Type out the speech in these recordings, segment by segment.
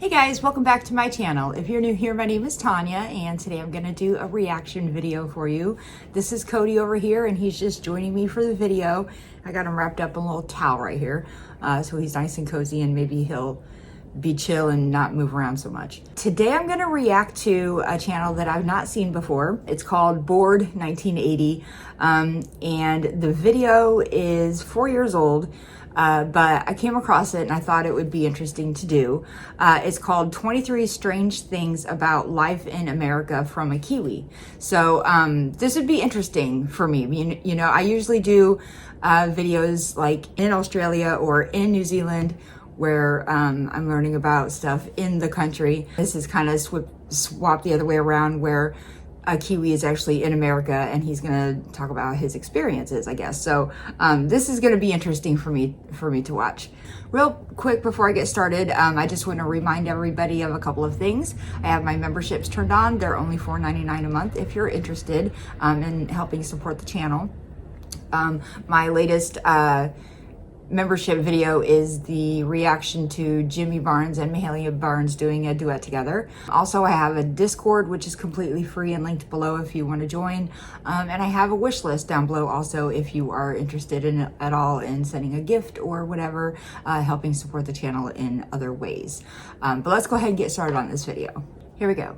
Hey guys, welcome back to my channel. If you're new here, my name is Tanya, and today I'm going to do a reaction video for you. This is Cody over here, and he's just joining me for the video. I got him wrapped up in a little towel right here, so he's nice and cozy, and maybe he'll be chill and not move around so much. Today I'm going to react to a channel that I've not seen before. It's called Bored 1980, and the video is 4 years old. But I came across it and I thought it would be interesting to do. It's called 23 Strange Things About Life in America from a Kiwi. So this would be interesting for me. You know, I usually do videos like in Australia or in New Zealand where I'm learning about stuff in the country. This is kind of swapped the other way around, where a Kiwi is actually in America and he's gonna talk about his experiences, I guess. So this is gonna be interesting for me to watch. Real quick before I get started, I just want to remind everybody of a couple of things. I have my memberships turned on. They're only $4.99 a month if you're interested in helping support the channel. My latest membership video is the reaction to Jimmy Barnes and Mahalia Barnes doing a duet together. Also, I have a Discord, which is completely free and linked below if you want to join. And I have a wish list down below also if you are interested in at all in sending a gift or whatever, helping support the channel in other ways. But let's go ahead and get started on this video. Here we go.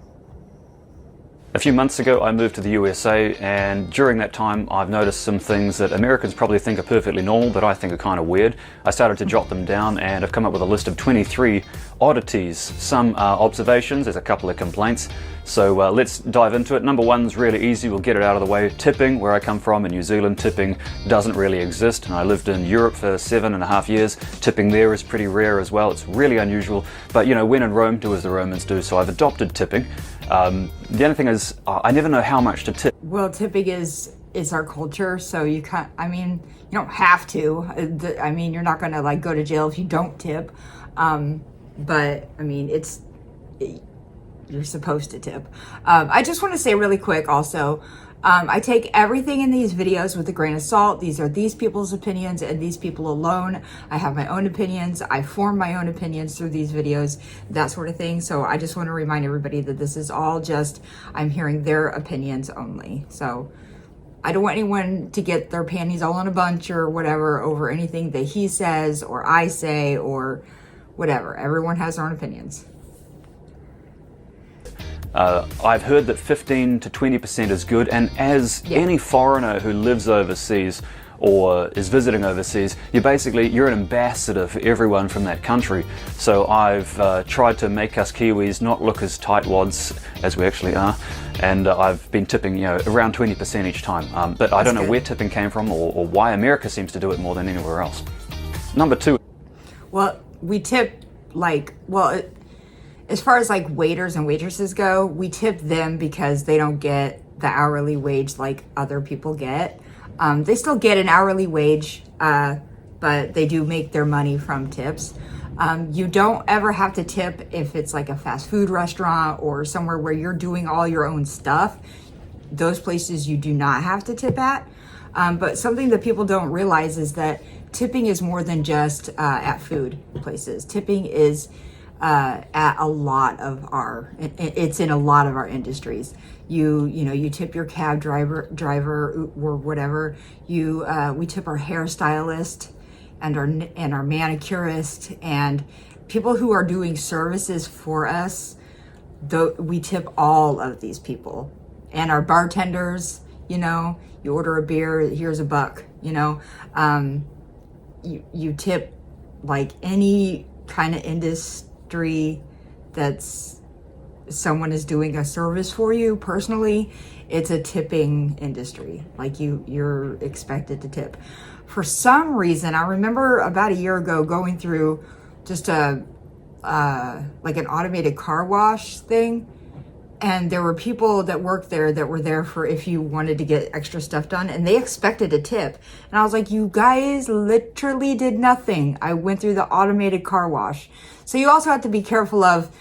A few months ago I moved to the USA, and during that time I've noticed some things that Americans probably think are perfectly normal but I think are kind of weird. I started to jot them down and I've come up with a list of 23 oddities. Some are observations, there's a couple of complaints. So let's dive into it. Number one's really easy, we'll get it out of the way. Tipping. Where I come from in New Zealand, tipping doesn't really exist, and I lived in Europe for 7.5 years. Tipping there is pretty rare as well. It's really unusual, but you know, when in Rome, do as the Romans do, so I've adopted tipping. The only thing is, I never know how much to tip. Well, tipping is our culture, so you can't, I mean, you don't have to. I mean, you're not gonna like go to jail if you don't tip, but I mean, you're supposed to tip. I just want to say really quick also, I take everything in these videos with a grain of salt. These are these people's opinions and these people alone. I have my own opinions. I form my own opinions through these videos, that sort of thing. So I just want to remind everybody that this is all just, I'm hearing their opinions only. So I don't want anyone to get their panties all in a bunch or whatever over anything that he says or I say or whatever. Everyone has their own opinions. I've heard that 15 to 20% is good, and as any foreigner who lives overseas or is visiting overseas, you're an ambassador for everyone from that country. So I've tried to make us Kiwis not look as tightwads as we actually are, and I've been tipping, you know, around 20% each time. But I don't know where tipping came from or why America seems to do it more than anywhere else. Number two. Well, we tip like, as far as like waiters and waitresses go, we tip them because they don't get the hourly wage like other people get. They still get an hourly wage, but they do make their money from tips. You don't ever have to tip if it's like a fast food restaurant or somewhere where you're doing all your own stuff. Those places you do not have to tip at. But something that people don't realize is that tipping is more than just at food places. Tipping is at a lot of it's in a lot of our industries. You tip your cab driver or whatever. We tip our hairstylist and our manicurist and people who are doing services for us. We tip all of these people, and our bartenders. You know, you order a beer, here's $1. You know, you tip like any kind of industry that's someone is doing a service for you personally. It's a tipping industry. Like you're expected to tip. For some reason, I remember about a year ago going through just like an automated car wash thing, and there were people that worked there that were there for if you wanted to get extra stuff done, and they expected a tip. And I was like, you guys literally did nothing. I went through the automated car wash. So you also have to be careful of,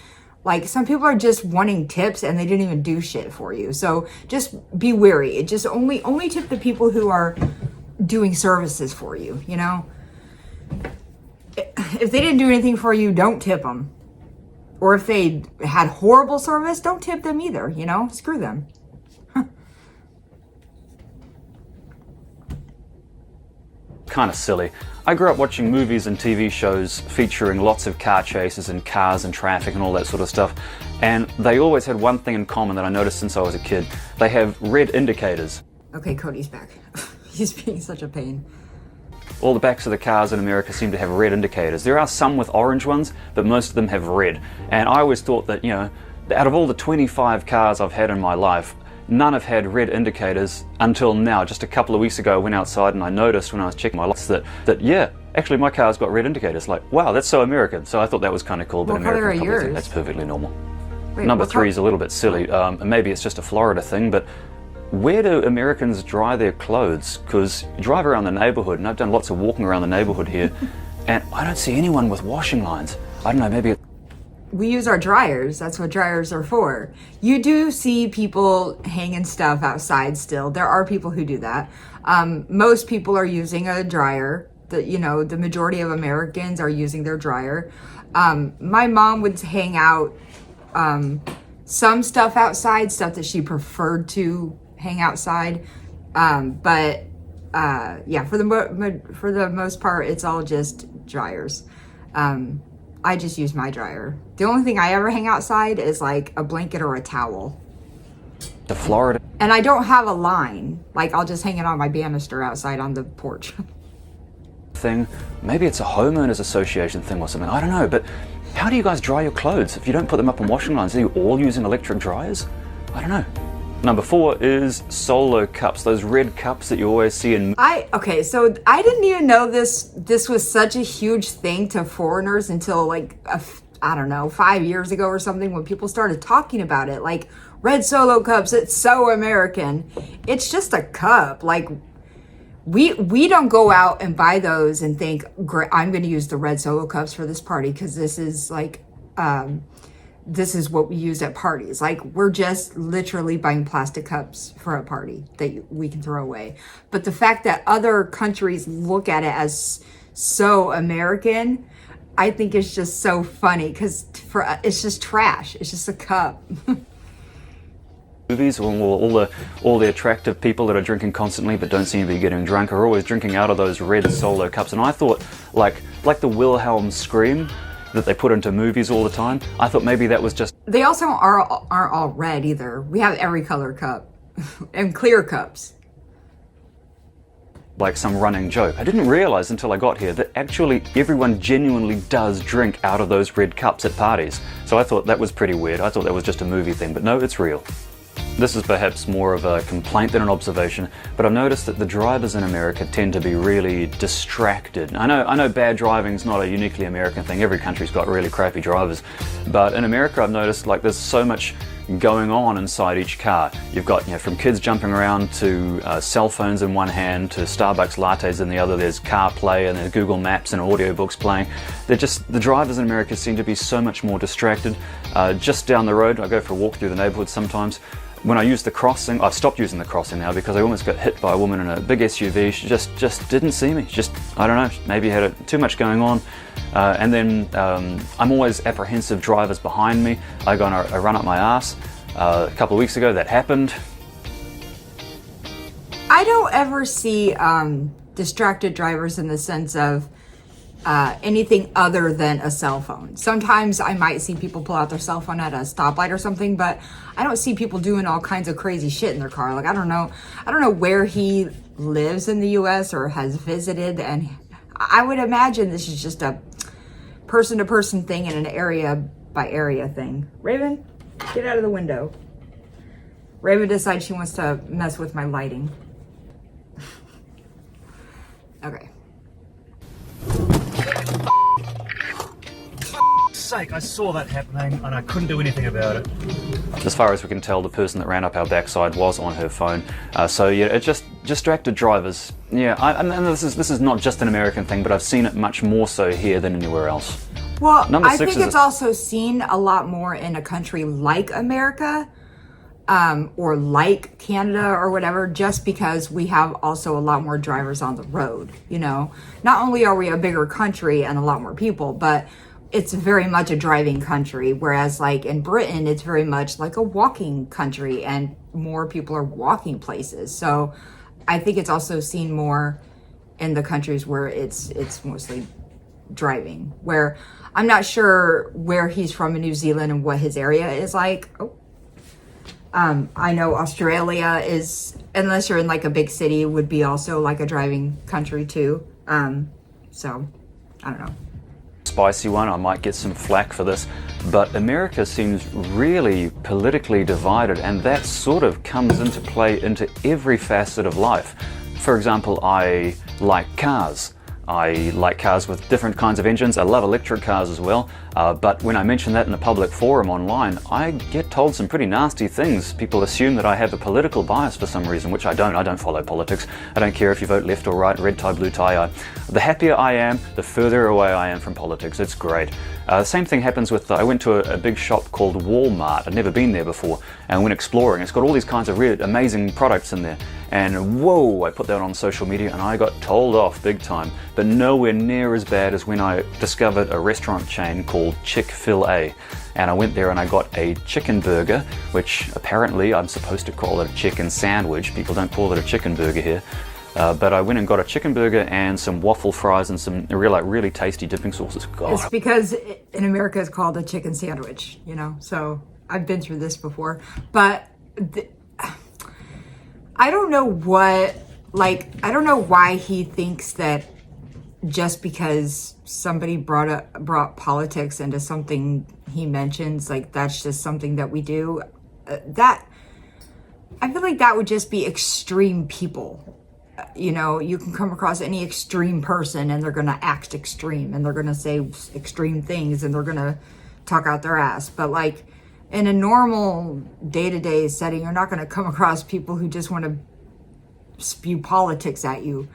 like, some people are just wanting tips and they didn't even do shit for you. So just be wary. It just only tip the people who are doing services for you, you know? If they didn't do anything for you, don't tip them. Or if they had horrible service, don't tip them either, you know? Screw them. Kind of silly. I grew up watching movies and TV shows featuring lots of car chases and cars and traffic and all that sort of stuff, and they always had one thing in common that I noticed since I was a kid. They have red indicators. Okay, Cody's back. He's being such a pain. All the backs of the cars in America seem to have red indicators. There are some with orange ones, but most of them have red. And I always thought that, you know, out of all the 25 cars I've had in my life, none have had red indicators until now. Just a couple of weeks ago I went outside and I noticed when I was checking my lights that yeah, actually my car's got red indicators. Like, wow, that's so American. So I thought that was kind of cool, but What color Americans are probably think yours? that's perfectly normal. Wait, Number what 3 is a little bit silly. Maybe it's just a Florida thing, but where do Americans dry their clothes? Because you drive around the neighborhood, and I've done lots of walking around the neighborhood here, and I don't see anyone with washing lines. I don't know, maybe We use our dryers. That's what dryers are for. You do see people hanging stuff outside still. There are people who do that. Most people are using a dryer. The majority of Americans are using their dryer. My mom would hang out some stuff outside, stuff that she preferred to hang outside. But for the most part, it's all just dryers. I just use my dryer. The only thing I ever hang outside is like a blanket or a towel. the Florida And I don't have a line. Like, I'll just hang it on my banister outside on the porch. thing. Maybe it's a homeowners association thing or something. I don't know, but how do you guys dry your clothes if you don't put them up on washing lines? Are you all using electric dryers? I don't know. Number 4 is solo cups, those red cups that you always see in Okay, so I didn't even know this was such a huge thing to foreigners until like, I don't know, 5 years ago or something, when people started talking about it. Like, red Solo cups, it's so American. It's just a cup. Like, we don't go out and buy those and think, great, I'm going to use the red Solo cups for this party because this is like, this is what we use at parties. Like, we're just literally buying plastic cups for a party that we can throw away. But the fact that other countries look at it as so American, I think it's just so funny, because it's just trash. It's just a cup. movies, all the attractive people that are drinking constantly but don't seem to be getting drunk are always drinking out of those red Solo cups. And I thought, like the Wilhelm scream that they put into movies all the time, I thought maybe that was just They also aren't all red either. We have every color cup and clear cups. like some running joke. I didn't realize until I got here that actually everyone genuinely does drink out of those red cups at parties. So I thought that was pretty weird. I thought that was just a movie thing, but no, it's real. This is perhaps more of a complaint than an observation, but I've noticed that the drivers in America tend to be really distracted. I know bad driving's not a uniquely American thing. Every country's got really crappy drivers. But in America, I've noticed like there's so much going on inside each car. You've got, from kids jumping around to cell phones in one hand to Starbucks lattes in the other. There's CarPlay and there's Google Maps and audiobooks playing. The drivers in America seem to be so much more distracted. Just down the road, I go for a walk through the neighborhood sometimes. When I use the crossing, I've stopped using the crossing now because I almost got hit by a woman in a big SUV. She just didn't see me. I don't know, maybe had too much going on. And then I'm always apprehensive drivers behind me. I go on a run up my ass. A couple of weeks ago that happened. I don't ever see distracted drivers in the sense of anything other than a cell phone. Sometimes I might see people pull out their cell phone at a stoplight or something, but I don't see people doing all kinds of crazy shit in their car. Like, I don't know where he lives in the US or has visited, and I would imagine this is just a person-to-person thing and an area-by-area thing. Raven, get out of the window. Raven decides she wants to mess with my lighting. Okay. Sake, I saw that happening and I couldn't do anything about it. As far as we can tell, the person that ran up our backside was on her phone. So yeah, it just distracted drivers. Yeah, and this is not just an American thing, but I've seen it much more so here than anywhere else. Well, Number I 6 think is it's also seen a lot more in a country like America, or like Canada or whatever, just because we have also a lot more drivers on the road. Not only are we a bigger country and a lot more people, but it's very much a driving country, whereas like in Britain, it's very much like a walking country, and more people are walking places. So I think it's also seen more in the countries where it's mostly driving, where I'm not sure where he's from in New Zealand and what his area is like. I know Australia is, unless you're in like a big city, would be also like a driving country too. So I don't know. Spicy one, I might get some flack for this, but America seems really politically divided, and that sort of comes into play into every facet of life. For example, I like cars. I like cars with different kinds of engines. I love electric cars as well, but when I mention that in a public forum online, I get told some pretty nasty things. People assume that I have a political bias for some reason, which I don't. I don't follow politics. I don't care if you vote left or right, red tie, blue tie. The happier I am, the further away I am from politics. It's great. The same thing happens with, I went to a big shop called Walmart. I'd never been there before, and went exploring. It's got all these kinds of really amazing products in there. And whoa, I put that on social media and I got told off big time, but nowhere near as bad as when I discovered a restaurant chain called Chick-fil-A. And I went there and I got a chicken burger, which apparently I'm supposed to call it a chicken sandwich. People don't call it a chicken burger here. But I went and got a chicken burger and some waffle fries and some really tasty dipping sauces. God. It's because in America it's called a chicken sandwich, you know, so I've been through this before. But I don't know I don't know why he thinks that just because somebody brought politics into something he mentions, like that's just something that we do. That I feel like that would just be extreme people. You know, you can come across any extreme person and they're going to act extreme and they're going to say extreme things and they're going to talk out their ass. But like in a normal day-to-day setting, you're not going to come across people who just want to spew politics at you.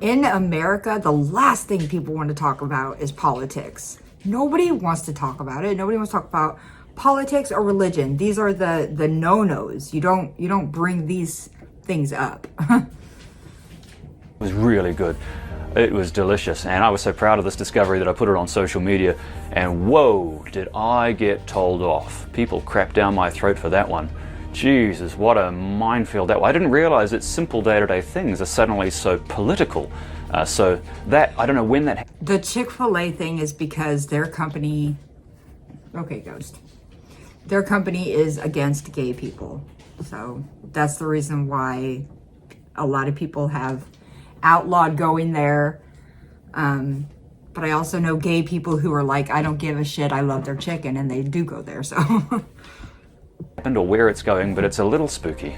In America, the last thing people want to talk about is politics. Nobody wants to talk about it. Nobody wants to talk about politics or religion. These are the no-nos. You don't bring these things up. It was really good. It was delicious, and I was so proud of this discovery that I put it on social media, and whoa, did I get told off. People crapped down my throat for that one. Jesus, what a minefield that was. I didn't realize that simple day-to-day things are suddenly so political. So that, I don't know when that happened. The Chick-fil-A thing is because their company, okay, Ghost, their company is against gay people. So that's the reason why a lot of people have outlawed going there. But I also know gay people who are like, I don't give a shit, I love their chicken, and they do go there, so. Or where it's going, but it's a little spooky.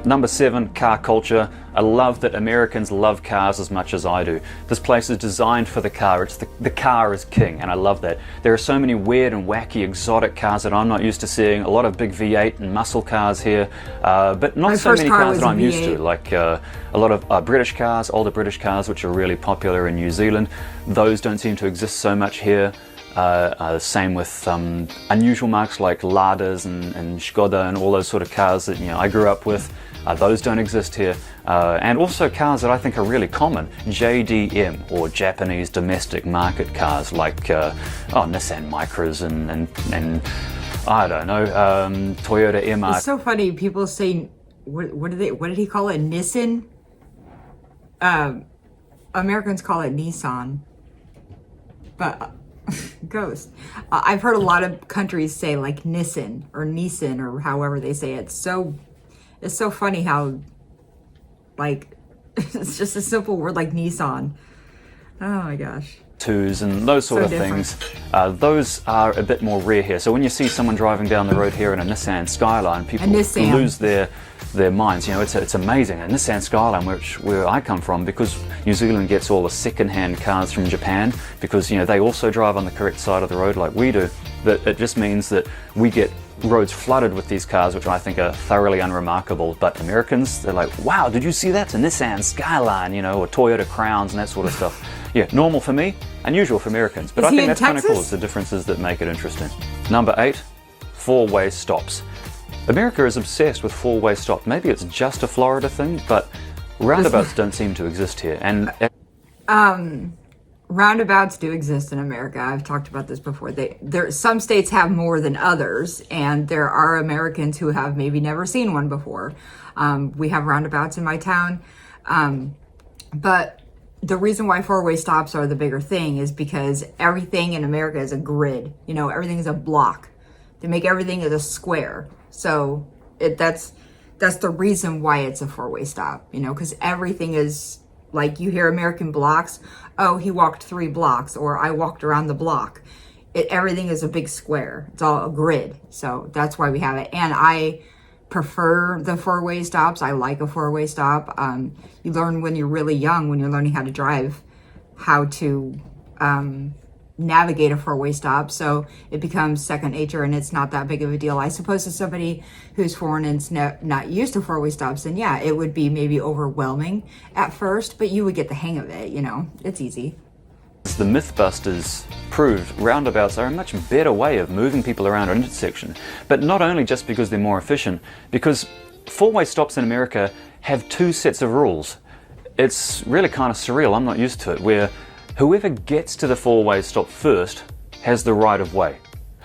Number 7, car culture. I love that Americans love cars as much as I do. This place is designed for the car. It's the car is king, and I love that. There are so many weird and wacky exotic cars that I'm not used to seeing. A lot of big V8 and muscle cars here, but not so many cars that I'm used to. Like a lot of British cars, older British cars, which are really popular in New Zealand. Those don't seem to exist so much here. Same with unusual marques like Ladas and Skoda and all those sort of cars that I grew up with. Those don't exist here. And also cars that I think are really common, JDM, or Japanese domestic market cars, like Nissan Micras and I don't know, Toyota MR. It's so funny, people say, what did he call it, Nissan? Americans call it Nissan, but Ghost. I've heard a lot of countries say like Nissan or however they say it. It's so funny how like it's just a simple word like Nissan. Oh my gosh. Twos and those sort of things. Those are a bit more rare here. So when you see someone driving down the road here in a Nissan Skyline, people lose their minds. It's amazing. A Nissan Skyline, where I come from, because New Zealand gets all the second-hand cars from Japan, because they also drive on the correct side of the road like we do. That it just means that we get roads flooded with these cars, which I think are thoroughly unremarkable. But Americans, they're like, wow, did you see that? It's a Nissan Skyline, or Toyota Crowns and that sort of stuff. Yeah, normal for me, unusual for Americans. But I think that's kind of cool. It's the differences that make it interesting. Number 8, 4-way stops. America is obsessed with 4-way stops. Maybe it's just a Florida thing, but roundabouts don't seem to exist here. And roundabouts do exist in America. I've talked about this before. Some states have more than others, and there are Americans who have maybe never seen one before. We have roundabouts in my town, but the reason why four-way stops are the bigger thing is because everything in America is a grid. You know, everything is a block. They make everything as a square. So that's the reason why it's a four-way stop, you know, because everything is like, you hear American blocks. Oh, he walked 3 blocks, or I walked around the block. Everything is a big square. It's all a grid. So that's why we have it. And I prefer the four-way stops. I like a four-way stop. You learn when you're really young, when you're learning how to drive, how to navigate a four-way stop. So it becomes second nature, and it's not that big of a deal. I suppose to somebody who's foreign and's not used to four-way stops, then yeah, it would be maybe overwhelming at first, but you would get the hang of it, you know, it's easy. As the Mythbusters proved, roundabouts are a much better way of moving people around an intersection. But not only just because they're more efficient, because four-way stops in America have 2 sets of rules. It's really kind of surreal, I'm not used to it, where whoever gets to the four-way stop first has the right of way.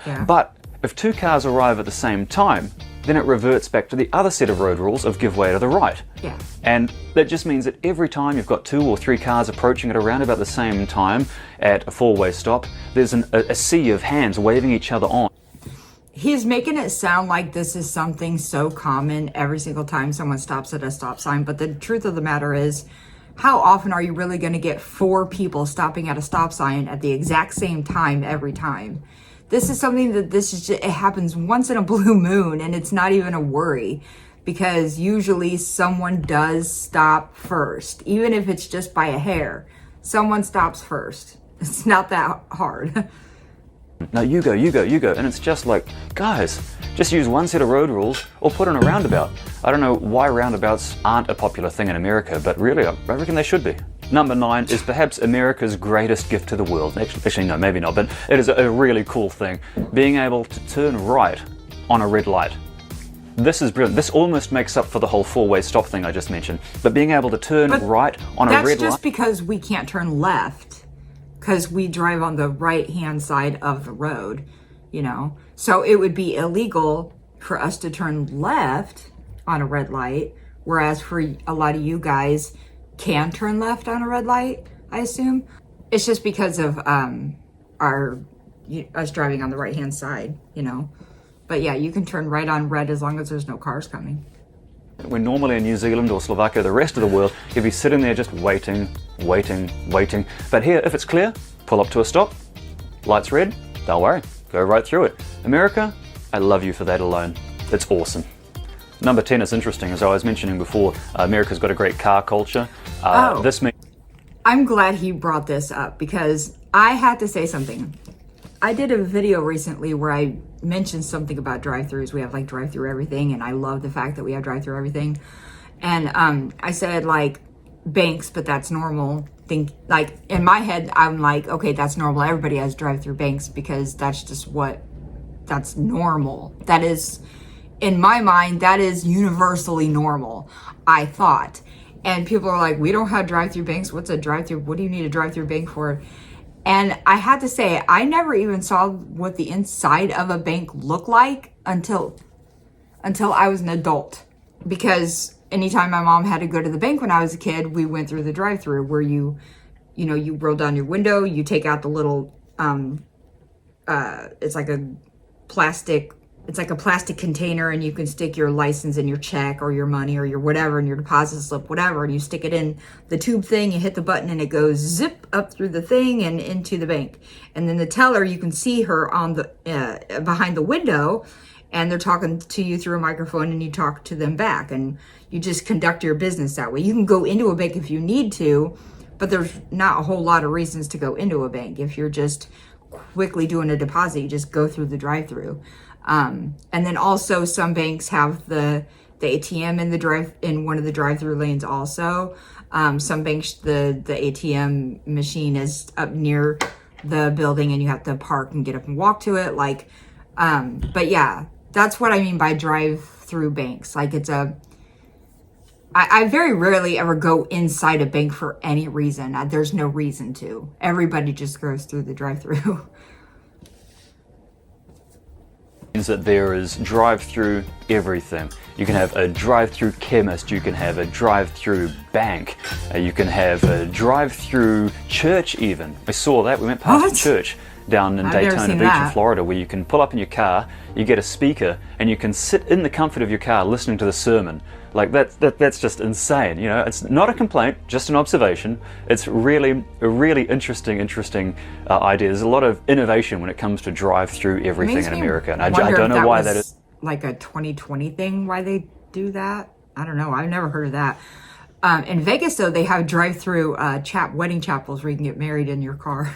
Yeah. But if 2 cars arrive at the same time, then it reverts back to the other set of road rules of give way to the right. Yeah. And that just means that every time you've got 2 or 3 cars approaching at around about the same time at a four-way stop, there's a sea of hands waving each other on. He's making it sound like this is something so common every single time someone stops at a stop sign, but the truth of the matter is, how often are you really going to get 4 people stopping at a stop sign at the exact same time every time? This is something that it happens once in a blue moon, and it's not even a worry, because usually someone does stop first. Even if it's just by a hair, someone stops first. It's not that hard. No, you go, and it's just like, guys, just use one set of road rules or put in a roundabout. I don't know why roundabouts aren't a popular thing in America, but really, I reckon they should be. Number 9 is perhaps America's greatest gift to the world. Actually, no, maybe not, but it is a really cool thing. Being able to turn right on a red light. This is brilliant. This almost makes up for the whole four-way stop thing I just mentioned. But being able to turn right on a red light... That's just because we can't turn left, because we drive on the right-hand side of the road, you know? So it would be illegal for us to turn left on a red light, whereas for a lot of you guys can turn left on a red light, I assume. It's just because of us driving on the right-hand side, you know? But yeah, you can turn right on red as long as there's no cars coming. When normally in New Zealand or Slovakia, the rest of the world, you'd be sitting there just waiting. But here, if it's clear, pull up to a stop, light's red, don't worry, go right through it. America, I love you for that alone. It's awesome. Number 10 is interesting. As I was mentioning before, America's got a great car culture. This means... I'm glad he brought this up, because I had to say something. I did a video recently where I mentioned something about drive-thrus. We have like drive-through everything, and I love the fact that we have drive-through everything. And I said like Banks, but that's normal. Like in my head, I'm like, okay, that's normal. Everybody has drive-through Banks because that's just that's normal. That is, in my mind, that is universally normal, I thought. And people are like, we don't have drive-through Banks. What's a drive-through? What do you need a drive-through bank for? And I had to say, I never even saw what the inside of a bank looked like until I was an adult. Because anytime my mom had to go to the bank when I was a kid, we went through the drive-through where you roll down your window, you take out the little, it's like a plastic container, and you can stick your license and your check or your money or your whatever and your deposit slip, whatever, and you stick it in the tube thing, you hit the button, and it goes zip up through the thing and into the bank. And then the teller, you can see her on the behind the window, and they're talking to you through a microphone, and you talk to them back, and you just conduct your business that way. You can go into a bank if you need to, but there's not a whole lot of reasons to go into a bank. If you're just quickly doing a deposit, you just go through the drive-through. And then also some banks have the ATM in one of the drive-through lanes also. Some banks, the ATM machine is up near the building, and you have to park and get up and walk to it. Like, but yeah, that's what I mean by drive-through banks. Like, I very rarely ever go inside a bank for any reason. There's no reason to. Everybody just goes through the drive-through. Means that there is drive-through everything. You can have a drive-through chemist, you can have a drive-through bank, you can have a drive-through church even. I saw that, we went past a church down in Daytona Beach in Florida, where you can pull up in your car, you get a speaker, and you can sit in the comfort of your car listening to the sermon. Like that's just insane, you know. It's not a complaint, just an observation. It's really a really interesting idea. There's a lot of innovation when it comes to drive-through everything in America, and I don't know why that is. Like a 2020 thing, why they do that? I don't know. I've never heard of that. In Vegas, though, they have drive-through wedding chapels where you can get married in your car.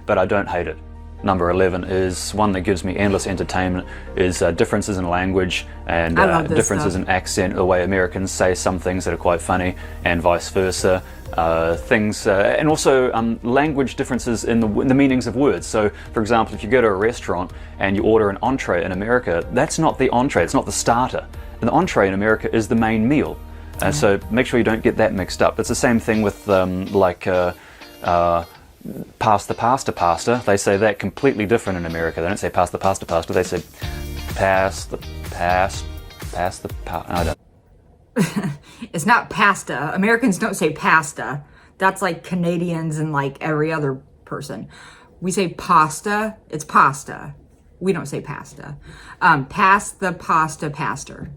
But I don't hate it. Number 11 is one that gives me endless entertainment, is differences in language and differences in accent, the way Americans say some things that are quite funny and vice versa. And also language differences in the meanings of words. So, for example, if you go to a restaurant and you order an entree in America, that's not the entree, it's not the starter. And the entree in America is the main meal. So make sure you don't get that mixed up. It's the same thing with pass the pasta. They say that completely different in America. They don't say pass the pasta. They say pass the I don't. It's not pasta. Americans don't say pasta. That's like Canadians and like every other person. We say pasta. It's pasta. We don't say pasta. Pass the pasta pastor.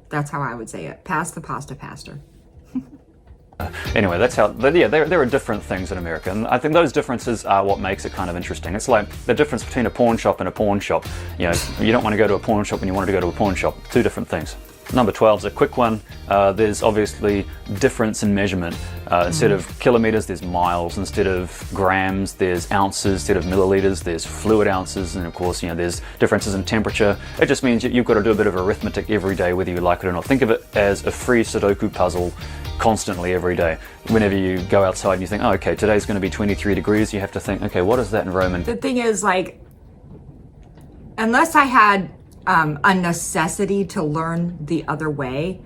That's how I would say it. Pass the pasta pastor. Anyway, that's how, there are different things in America, and I think those differences are what makes it kind of interesting. It's like the difference between a pawn shop and a pawn shop. You know, you don't want to go to a pawn shop when you want to go to a pawn shop. Two different things. Number 12 is a quick one. There's obviously difference in measurement. Instead of kilometers, there's miles. Instead of grams, there's ounces. Instead of milliliters, there's fluid ounces. And of course, you know, there's differences in temperature. It just means you've got to do a bit of arithmetic every day, whether you like it or not. Think of it as a free Sudoku puzzle constantly every day. Whenever you go outside and you think, oh, okay, today's going to be 23 degrees, you have to think, okay, what is that in Roman? The thing is, like, unless I had a necessity to learn the other way,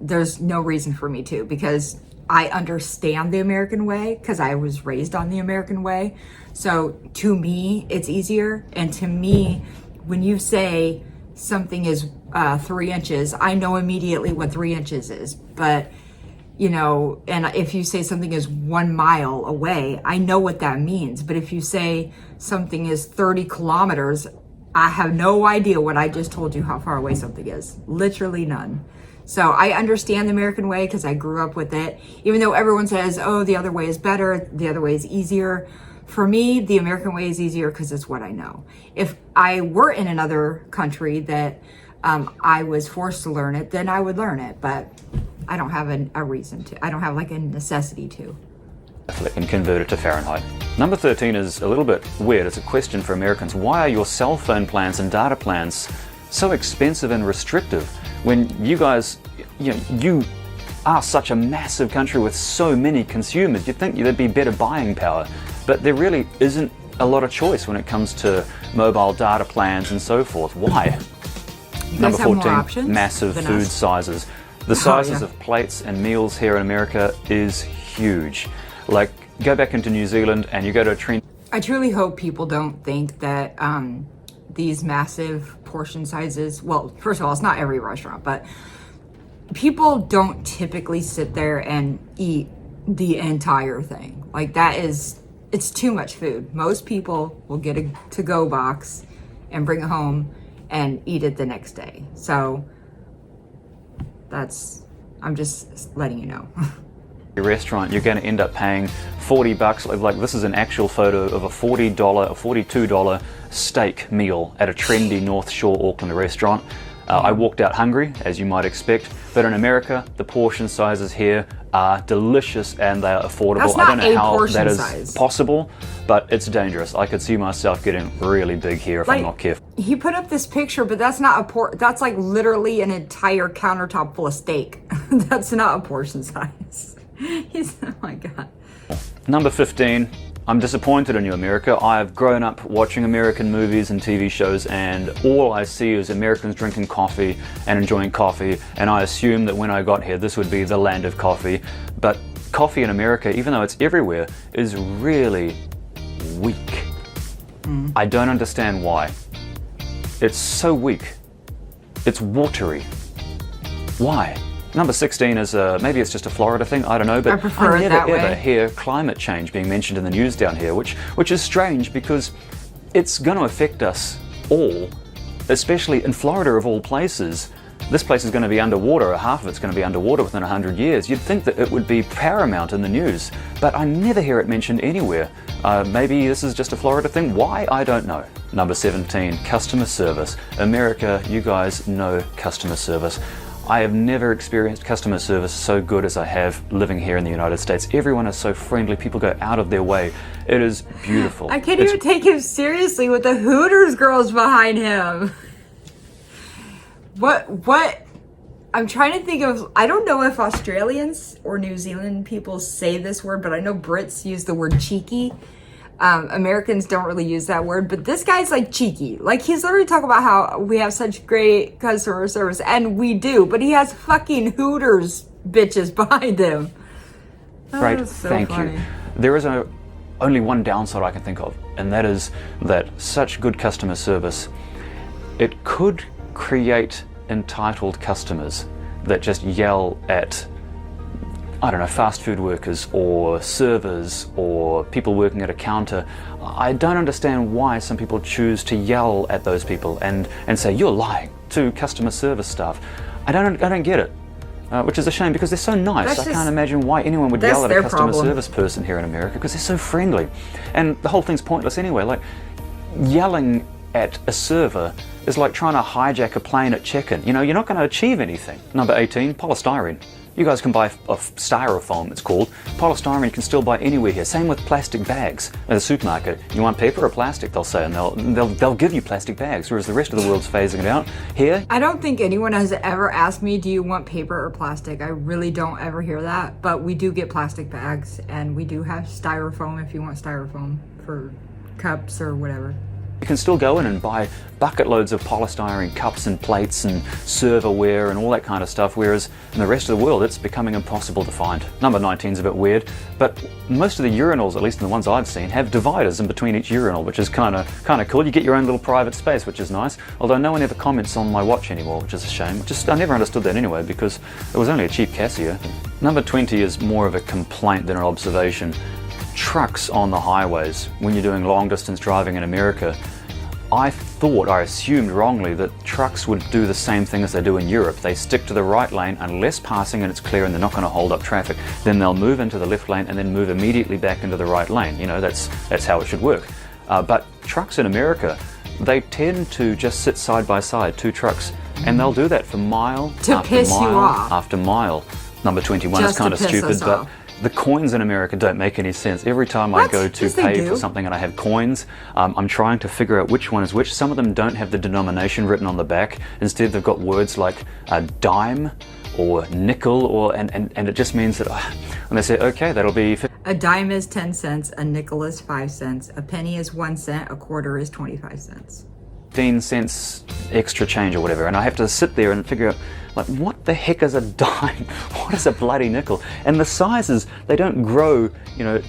there's no reason for me to, because I understand the American way because I was raised on the American way. So to me, it's easier. And to me, when you say something is 3 inches, I know immediately what 3 inches is. But, you know, and if you say something is 1 mile away, I know what that means. But if you say something is 30 kilometers, I have no idea what I just told you how far away something is. Literally none. So I understand the American way because I grew up with it. Even though everyone says, oh, the other way is better, the other way is easier. For me, the American way is easier because it's what I know. If I were in another country that I was forced to learn it, then I would learn it. But I don't have a reason to. I don't have like a necessity to. And convert it to Fahrenheit. Number 13 is a little bit weird. It's a question for Americans. Why are your cell phone plans and data plans so expensive and restrictive when you guys, you are such a massive country with so many consumers? You'd think there'd be better buying power, but there really isn't a lot of choice when it comes to mobile data plans and so forth. Why? Number 14, massive food sizes. The sizes of plates and meals here in America is huge. Like, go back into New Zealand and you go to a train. I truly hope people don't think that these massive portion sizes, well, first of all, it's not every restaurant, but people don't typically sit there and eat the entire thing. Like, it's too much food. Most people will get a to-go box and bring it home and eat it the next day. So I'm just letting you know. Restaurant, you're going to end up paying $40. Like, this is an actual photo of a $40 or $42 steak meal at a trendy North Shore Auckland restaurant. I walked out hungry, as you might expect, but in America, the portion sizes here are delicious and they are affordable. I don't know how that is possible, but it's dangerous. I could see myself getting really big here if I'm not careful. He put up this picture, but that's not that's like literally an entire countertop full of steak. That's not a portion size. Oh my God. Number 15, I'm disappointed in you, America. I've grown up watching American movies and TV shows, and all I see is Americans drinking coffee and enjoying coffee, and I assume that when I got here this would be the land of coffee. But coffee in America, even though it's everywhere, is really weak. I don't understand why. It's so weak. It's watery. Why? Number 16 is, maybe it's just a Florida thing, I don't know, but I prefer it that never ever way. hear climate change being mentioned in the news down here, which is strange because it's going to affect us all, especially in Florida of all places. This place is going to be underwater, or half of it's going to be underwater within 100 years. You'd think that it would be paramount in the news, but I never hear it mentioned anywhere. Maybe this is just a Florida thing. Why? I don't know. Number 17, customer service. America, you guys know customer service. I have never experienced customer service so good as I have living here in the United States. Everyone is so friendly. People go out of their way. It is beautiful. I can't even take him seriously with the Hooters girls behind him. What? I'm trying to think of, I don't know if Australians or New Zealand people say this word, but I know Brits use the word cheeky. Americans don't really use that word, but this guy's like cheeky. Like, he's literally talking about how we have such great customer service, and we do, but he has fucking Hooters bitches behind him. Great, That's so thank funny. you. There is only one downside I can think of, and that is that such good customer service, it could create entitled customers that just yell at, I don't know, fast food workers or servers or people working at a counter. I don't understand why some people choose to yell at those people and say, "You're lying," to customer service staff. I don't get it. Which is a shame because they're so nice. I can't imagine why anyone would yell at a customer service person here in America, because they're so friendly. And the whole thing's pointless anyway. Like, yelling at a server is like trying to hijack a plane at check-in. You know, you're not going to achieve anything. Number 18, polystyrene. You guys can buy styrofoam, it's called. Polystyrene you can still buy anywhere here. Same with plastic bags at the supermarket. You want paper or plastic, they'll say, and they'll give you plastic bags, whereas the rest of the world's phasing it out. Here, I don't think anyone has ever asked me, do you want paper or plastic? I really don't ever hear that, but we do get plastic bags, and we do have styrofoam if you want styrofoam for cups or whatever. you can still go in and buy bucket loads of polystyrene cups and plates and serverware and all that kind of stuff, whereas in the rest of the world it's becoming impossible to find. Number 19 is a bit weird, but most of the urinals, at least in the ones I've seen, have dividers in between each urinal, which is kind of cool. You get your own little private space, which is nice, although no one ever comments on my watch anymore, which is a shame. I never understood that anyway, because it was only a cheap Casio. Number 20 is more of a complaint than an observation. Trucks on the highways, when you're doing long distance driving in America, I assumed wrongly that trucks would do the same thing as they do in Europe. They stick to the right lane unless passing and it's clear and they're not going to hold up traffic. Then they'll move into the left lane and then move immediately back into the right lane. You know, that's how it should work. But trucks in America, they tend to just sit side by side, two trucks, and they'll do that for mile after mile after mile. Number 21 is kind of stupid, but the coins in America don't make any sense. Every time I go to pay for something and I have coins, I'm trying to figure out which one is which. Some of them don't have the denomination written on the back. Instead, they've got words like a dime or nickel, and it just means that when they say, okay, that'll be... A dime is 10 cents, a nickel is 5 cents, a penny is 1 cent, a quarter is 25 cents. 15 cents extra change or whatever, and I have to sit there and figure out, like, what the heck is a dime? What is a bloody nickel? And the sizes, they don't grow,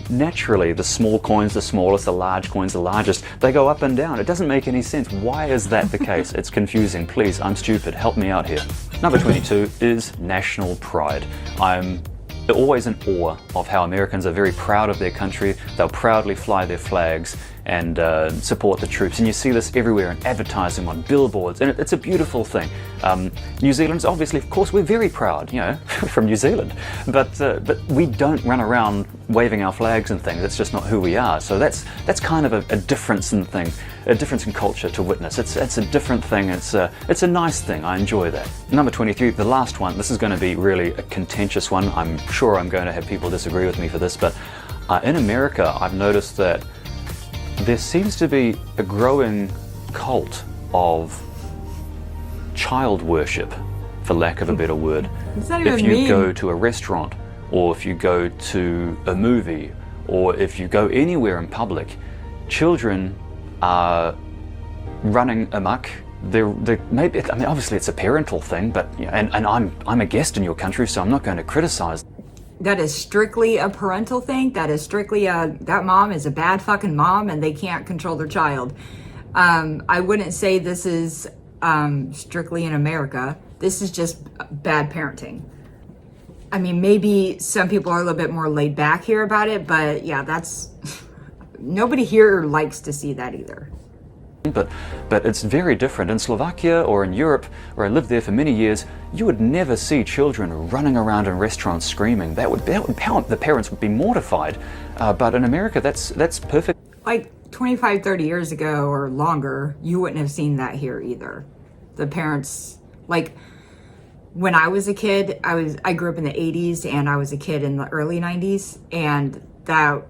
naturally. The small coins, the smallest, the large coins, the largest. They go up and down. It doesn't make any sense. Why is that the case? It's confusing. Please, I'm stupid. Help me out here. Number 22 is national pride. I'm always in awe of how Americans are very proud of their country. They'll proudly fly their flags and support the troops, and you see this everywhere in advertising, on billboards, and it's a beautiful thing. New Zealand's obviously, of course, we're very proud, from New Zealand, but we don't run around waving our flags and things. That's just not who we are. So that's kind of a difference in thing, a difference in culture to witness. It's a different thing. It's a nice thing. I enjoy that. Number 23, the last one. This is going to be really a contentious one. I'm sure I'm going to have people disagree with me for this, but in America, I've noticed that there seems to be a growing cult of child worship, for lack of a better word. It's not even if you go to a restaurant, or if you go to a movie, or if you go anywhere in public, children are running amok. They're maybe, I mean, obviously it's a parental thing, but you know, and I'm a guest in your country, so I'm not going to criticize. That is strictly a parental thing. That is strictly that mom is a bad fucking mom and they can't control their child. I wouldn't say this is strictly in America. This is just bad parenting. I mean, maybe some people are a little bit more laid back here about it, but yeah, that's nobody here likes to see that either. But it's very different. In Slovakia or in Europe, where I lived there for many years, you would never see children running around in restaurants screaming. The parents would be mortified. But in America, that's perfect. Like 25, 30 years ago or longer, you wouldn't have seen that here either. The parents, like when I was a kid, I grew up in the 80s and I was a kid in the early 90s, and that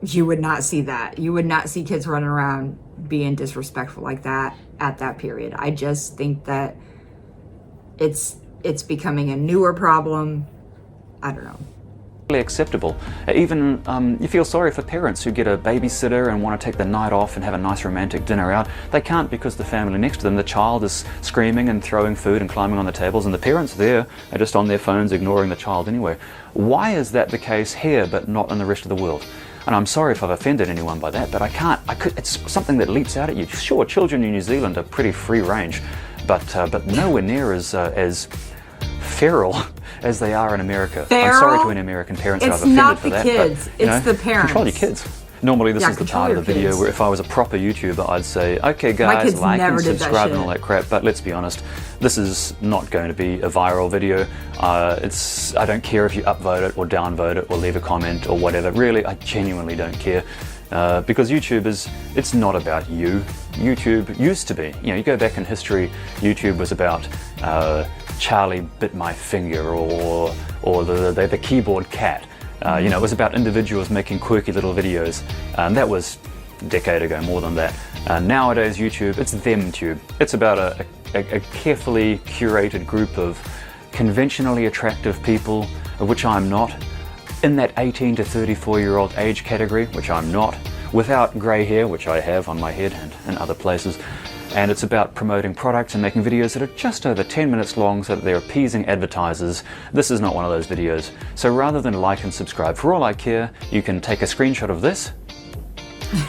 you would not see that. You would not see kids running around being disrespectful like that at that period. I just think that it's becoming a newer problem. I don't know. Acceptable. Even you feel sorry for parents who get a babysitter and want to take the night off and have a nice romantic dinner out. They can't because the family next to them, the child is screaming and throwing food and climbing on the tables, and the parents there are just on their phones ignoring the child anyway. Why is that the case here but not in the rest of the world? And I'm sorry if I've offended anyone by that, but it's something that leaps out at you. Sure, children in New Zealand are pretty free range, but nowhere near as feral as they are in America. Feral? I'm sorry to any American parents that I've It's not offended the for that. kids, But, you it's know, the parents. Control your kids. Normally this Yeah, is the control part of the your video kids. where if I was a proper YouTuber, I'd say, okay guys, kids like never and did that subscribe and shit. all that crap, but let's be honest, this is not going to be a viral video. I don't care if you upvote it or downvote it or leave a comment or whatever. Really, I genuinely don't care. Because YouTube it's not about you. YouTube used to be, you know, you go back in history, YouTube was about Charlie bit my finger or the keyboard cat. You know, it was about individuals making quirky little videos. That was a decade ago, more than that. Nowadays YouTube, it's ThemTube. It's about a carefully curated group of conventionally attractive people, of which I'm not, in that 18 to 34-year-old age category, which I'm not, without grey hair, which I have on my head and in other places. And it's about promoting products and making videos that are just over 10 minutes long so that they're appeasing advertisers. This is not one of those videos. So rather than like and subscribe, for all I care, you can take a screenshot of this,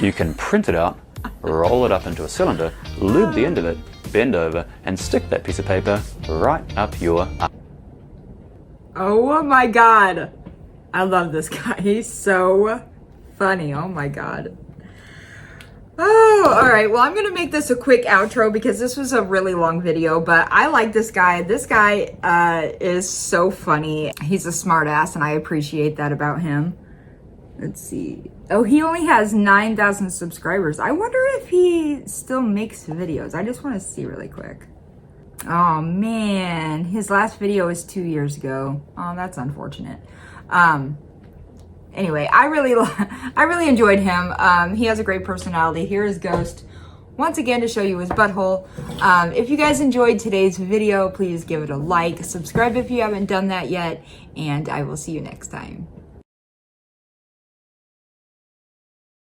you can print it out, roll it up into a cylinder, lube the end of it, bend over, and stick that piece of paper right up your arm. Oh my God. I love this guy. He's so funny. Oh my God. Oh, all right. Well, I'm going to make this a quick outro because this was a really long video, but I like this guy. This guy is so funny. He's a smart ass and I appreciate that about him. Let's see. Oh, he only has 9,000 subscribers. I wonder if he still makes videos. I just want to see really quick. Oh man, his last video was 2 years ago. Oh, that's unfortunate. Anyway, I really enjoyed him. He has a great personality. Here is Ghost once again to show you his butthole. If you guys enjoyed today's video, please give it a like, subscribe if you haven't done that yet, and I will see you next time.